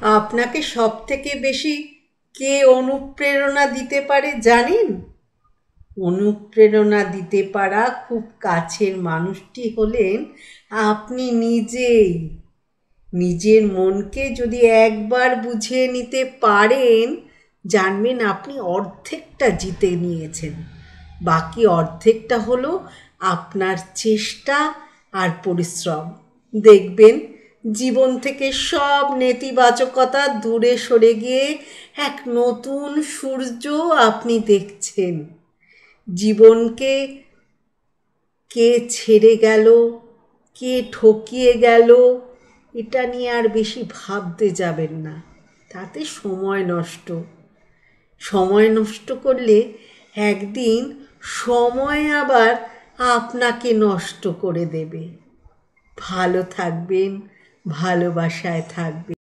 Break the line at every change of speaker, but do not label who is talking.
আপনাকে সবথেকে বেশি কে অনুপ্রেরণা দিতে পারে জানেন? অনুপ্রেরণা দিতে পারা খুব কাছের মানুষটি হলেন আপনি নিজেই। নিজের মনকে যদি একবার বুঝিয়ে নিতে পারেন, জানবেন আপনি অর্ধেকটা জিতে নিয়েছেন। বাকি অর্ধেকটা হলো আপনার চেষ্টা আর পরিশ্রম। দেখবেন জীবন থেকে সব নেতিবাচকতা দূরে সরে গিয়ে এক নতুন সূর্য আপনি দেখছেন। জীবনকে কে ছেড়ে গেল, কে ঠকিয়ে গেল, এটা নিয়ে আর বেশি ভাবতে যাবেন না। তাতে সময় নষ্ট করলে একদিন সময় আবার আপনাকে নষ্ট করে দেবে। ভালো থাকবেন, ভালোবাসায় থাকবেন।